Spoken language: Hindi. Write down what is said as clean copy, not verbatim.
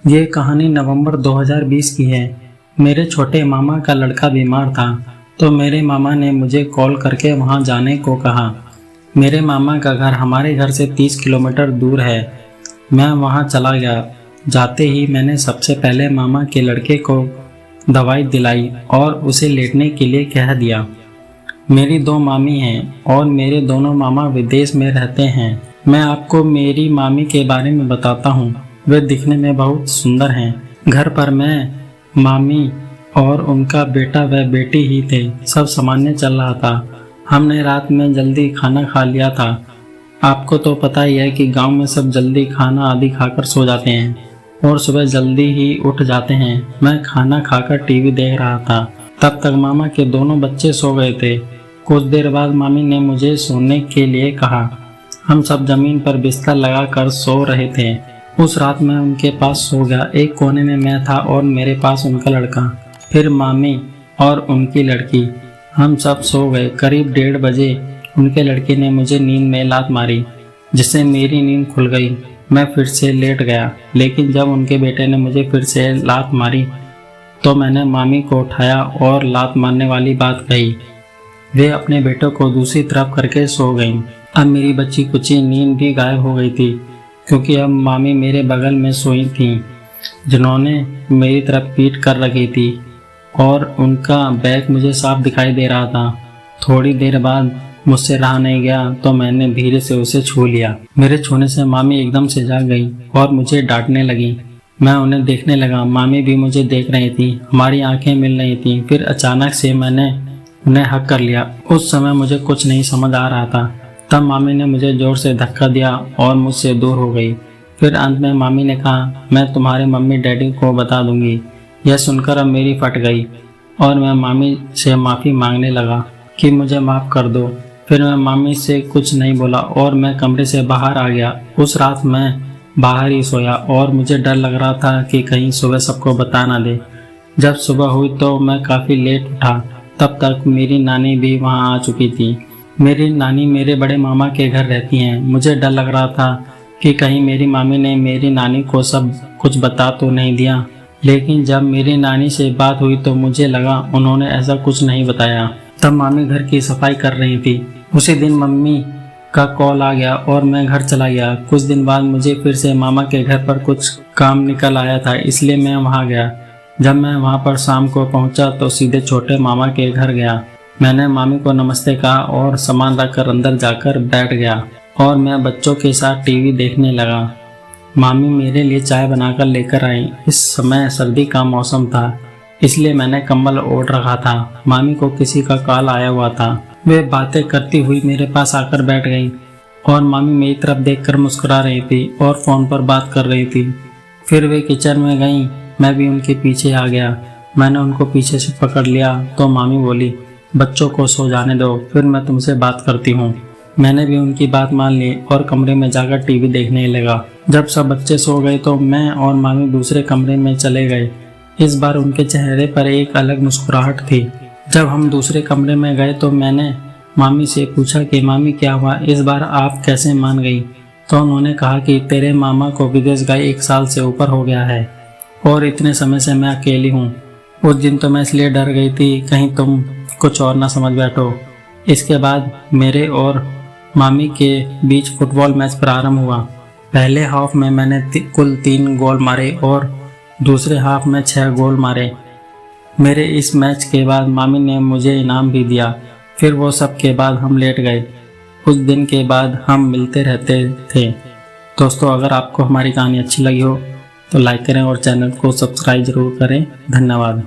ये कहानी नवंबर 2020 की है। मेरे छोटे मामा का लड़का बीमार था तो मेरे मामा ने मुझे कॉल करके वहाँ जाने को कहा। मेरे मामा का घर हमारे घर से 30 किलोमीटर दूर है। मैं वहाँ चला गया। जाते ही मैंने सबसे पहले मामा के लड़के को दवाई दिलाई और उसे लेटने के लिए कह दिया। मेरी 2 मामी हैं और मेरे दोनों मामा विदेश में रहते हैं। मैं आपको मेरी मामी के बारे में बताता हूँ। वे दिखने में बहुत सुंदर हैं। घर पर मैं, मामी और उनका बेटा व बेटी ही थे। सब सामान्य चल रहा था। हमने रात में जल्दी खाना खा लिया था। आपको तो पता ही है कि गांव में सब जल्दी खाना आदि खाकर सो जाते हैं और सुबह जल्दी ही उठ जाते हैं। मैं खाना खाकर टीवी देख रहा था। तब तक मामा के दोनों बच्चे सो गए थे। कुछ देर बाद मामी ने मुझे सोने के लिए कहा। हम सब जमीन पर बिस्तर लगाकर सो रहे थे। उस रात मैं उनके पास सो गया। एक कोने में मैं था और मेरे पास उनका लड़का, फिर मामी और उनकी लड़की। हम सब सो गए। करीब 1:30 बजे उनके लड़के ने मुझे नींद में लात मारी, जिससे मेरी नींद खुल गई। मैं फिर से लेट गया, लेकिन जब उनके बेटे ने मुझे फिर से लात मारी तो मैंने मामी को उठाया और लात मारने वाली बात कही। वे अपने बेटों को दूसरी तरफ करके सो गईं। अब मेरी बच्ची कुची नींद भी गायब हो गई थी, क्योंकि अब मामी मेरे बगल में सोई थीं, जिन्होंने मेरी तरफ पीठ कर रखी थी और उनका बैग मुझे साफ दिखाई दे रहा था। थोड़ी देर बाद मुझसे रहा नहीं गया तो मैंने धीरे से उसे छू लिया। मेरे छूने से मामी एकदम से जाग गई और मुझे डांटने लगी। मैं उन्हें देखने लगा। मामी भी मुझे देख रही थी। हमारी आंखें मिल रही थीं। फिर अचानक से मैंने उन्हें हक कर लिया। उस समय मुझे कुछ नहीं समझ आ रहा था। तब मामी ने मुझे जोर से धक्का दिया और मुझसे दूर हो गई। फिर अंत में मामी ने कहा, मैं तुम्हारे मम्मी डैडी को बता दूंगी। यह सुनकर अब मेरी फट गई और मैं मामी से माफ़ी मांगने लगा कि मुझे माफ़ कर दो। फिर मैं मामी से कुछ नहीं बोला और मैं कमरे से बाहर आ गया। उस रात मैं बाहर ही सोया और मुझे डर लग रहा था कि कहीं सुबह सबको बता ना दे। जब सुबह हुई तो मैं काफ़ी लेट उठा। तब तक मेरी नानी भी वहाँ आ चुकी थी। मेरी नानी मेरे बड़े मामा के घर रहती हैं। मुझे डर लग रहा था कि कहीं मेरी मामी ने मेरी नानी को सब कुछ बता तो नहीं दिया, लेकिन जब मेरी नानी से बात हुई तो मुझे लगा उन्होंने ऐसा कुछ नहीं बताया। तब मामी घर की सफाई कर रही थी। उसी दिन मम्मी का कॉल आ गया और मैं घर चला गया। कुछ दिन बाद मुझे फिर से मामा के घर पर कुछ काम निकल आया था, इसलिए मैं वहाँ गया। जब मैं वहाँ पर शाम को पहुँचा तो सीधे छोटे मामा के घर गया। मैंने मामी को नमस्ते कहा और सामान रखकर अंदर जाकर बैठ गया और मैं बच्चों के साथ टीवी देखने लगा। मामी मेरे लिए चाय बनाकर लेकर आई। इस समय सर्दी का मौसम था, इसलिए मैंने कंबल ओढ़ रखा था। मामी को किसी का कॉल आया हुआ था। वे बातें करती हुई मेरे पास आकर बैठ गई और मामी मेरी तरफ देखकर मुस्कुरा रही थी और फ़ोन पर बात कर रही थी। फिर वे किचन में गईं। मैं भी उनके पीछे आ गया। मैंने उनको पीछे से पकड़ लिया तो मामी बोली, बच्चों को सो जाने दो, फिर मैं तुमसे बात करती हूँ। मैंने भी उनकी बात मान ली और कमरे में जाकर टीवी देखने लगा। जब सब बच्चे सो गए तो मैं और मामी दूसरे कमरे में चले गए। इस बार उनके चेहरे पर एक अलग मुस्कुराहट थी। जब हम दूसरे कमरे में गए तो मैंने मामी से पूछा कि मामी क्या हुआ, इस बार आप कैसे मान गई? तो उन्होंने कहा कि तेरे मामा को विदेश गए 1 साल से ऊपर हो गया है और इतने समय से मैं अकेली हूँ। उस दिन तो मैं इसलिए डर गई थी कहीं तुम कुछ और ना समझ बैठो। इसके बाद मेरे और मामी के बीच फुटबॉल मैच प्रारंभ हुआ। पहले हाफ में मैंने कुल 3 गोल मारे और दूसरे हाफ में 6 गोल मारे। मेरे इस मैच के बाद मामी ने मुझे इनाम भी दिया। फिर वो सब के बाद हम लेट गए। उस दिन के बाद हम मिलते रहते थे। दोस्तों, अगर आपको हमारी कहानी अच्छी लगी हो तो लाइक करें और चैनल को सब्सक्राइब जरूर करें। धन्यवाद।